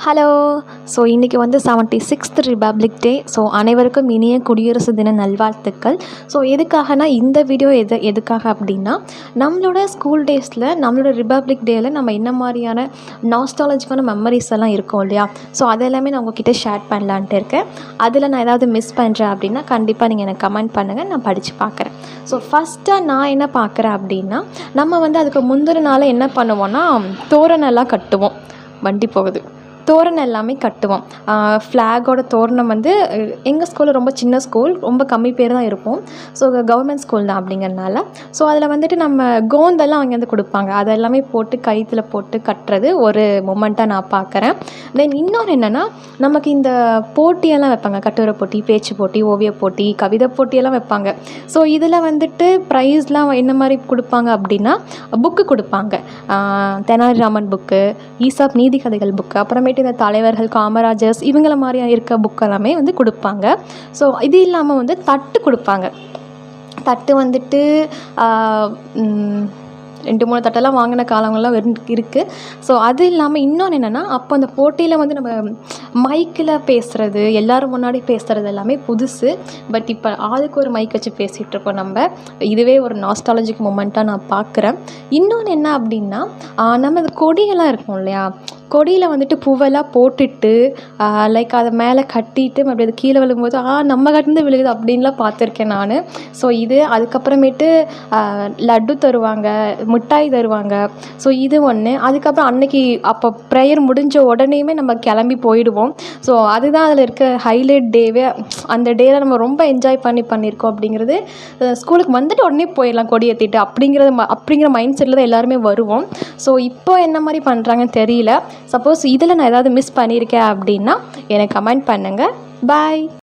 Hello. So இன்றைக்கி வந்து 76th republic டே. So அனைவருக்கும் இனிய குடியரசு தின நல்வாழ்த்துக்கள். ஸோ எதுக்காகனா இந்த வீடியோ எதுக்காக அப்படின்னா, நம்மளோட ஸ்கூல் டேஸில் நம்மளோட ரிபப்ளிக் டேயில் நம்ம என்ன மாதிரியான நாஸ்டாலஜிக்கான மெமரிஸ் எல்லாம் இருக்கும் இல்லையா? ஸோ அதெல்லாமே நான் உங்ககிட்ட ஷேர் பண்ணலான்ட்டு இருக்கேன். அதில் நான் ஏதாவது மிஸ் பண்ணுறேன் அப்படின்னா கண்டிப்பாக நீங்கள் எனக்கு கமெண்ட் பண்ணுங்கள், நான் படித்து பார்க்குறேன். ஸோ ஃபஸ்ட்டாக நான் என்ன பார்க்குறேன் அப்படின்னா, நம்ம வந்து அதுக்கு முந்தின நாள் என்ன பண்ணுவோன்னா, தோரணெல்லாம் கட்டுவோம். வண்டி போகுது. தோரணம் எல்லாமே கட்டுவோம். ஃப்ளாகோட தோரணம் வந்து எங்கள் ஸ்கூலில் ரொம்ப சின்ன ஸ்கூல், ரொம்ப கம்மி பேர் தான் இருப்போம். ஸோ கவர்மெண்ட் ஸ்கூல் தான் அப்படிங்கிறனால ஸோ அதில் வந்துட்டு நம்ம கோந்தெல்லாம் அங்கேருந்து கொடுப்பாங்க. அதெல்லாமே போட்டு கயிற்றுல போட்டு கட்டுறது ஒரு மொமெண்ட்டாக நான் பார்க்குறேன். தென் இன்னொன்று என்னென்னா, நமக்கு இந்த போட்டியெல்லாம் வைப்பாங்க. கட்டுரை போட்டி, பேச்சு போட்டி, ஓவிய போட்டி, கவிதை போட்டியெல்லாம் வைப்பாங்க. ஸோ இதில் வந்துட்டு ப்ரைஸ்லாம் என்ன மாதிரி கொடுப்பாங்க அப்படின்னா, புக்கு கொடுப்பாங்க. தெனாலிராமன் புக்கு, ஈசாப் நீதி கதைகள் புக்கு, அப்புறமேட்டு இந்த தலைவர்கள் காமராஜர்ஸ் இவங்கள மாதிரியா இருக்க புக் எல்லாமே வந்து கொடுப்பாங்க. ஸோ இது இல்லாமல் வந்து தட்டு கொடுப்பாங்க. தட்டு வந்துட்டு 2-3 தட்டெல்லாம் வாங்கின காலங்கள்லாம் இருக்குது. ஸோ அது இல்லாமல் இன்னொன்று என்னென்னா, அப்போ அந்த போட்டியில் வந்து நம்ம மைக்கில் பேசுகிறது, எல்லோரும் முன்னாடி பேசுகிறது எல்லாமே புதுசு. பட் இப்போ ஆளுக்கு ஒரு மைக் வச்சு பேசிகிட்ருக்கோம் நம்ம. இதுவே ஒரு நாஸ்டாலஜிக் மொமெண்ட்டாக நான் பார்க்குறேன். இன்னொன்று என்ன அப்படின்னா, நம்ம இந்த கொடியெல்லாம் இருக்கும் இல்லையா? கொடியில் வந்துட்டு பூவெல்லாம் போட்டுட்டு லைக் அதை மேலே கட்டிட்டு அப்படி அது கீழே விழும்போது நம்ம கட்டிருந்து விழுகுது அப்படின்லாம் பார்த்துருக்கேன் நான். ஸோ இது அதுக்கப்புறமேட்டு லட்டு தருவாங்க, மிட்டாய் தருவாங்க. ஸோ இது ஒன்று. அதுக்கப்புறம் அன்னைக்கு அப்போ ப்ரேயர் முடிஞ்ச உடனேயுமே நம்ம கிளம்பி போயிடுவோம். ஸோ அதுதான் அதில் இருக்க ஹைலைட் டேவே. அந்த டேயில் நம்ம ரொம்ப என்ஜாய் பண்ணியிருக்கோம் அப்படிங்கிறது. ஸ்கூலுக்கு வந்துட்டு உடனே போயிடலாம் கொடி ஏற்றிட்டு அப்படிங்கிற மைண்ட் செட்டில் தான் எல்லாருமே வருவோம். ஸோ இப்போ என்ன மாதிரி பண்ணுறாங்கன்னு தெரியல. சப்போஸ் இதில் நான் ஏதாவது மிஸ் பண்ணியிருக்கேன் அப்படின்னா எனக்கு கமெண்ட் பண்ணுங்கள். பாய்.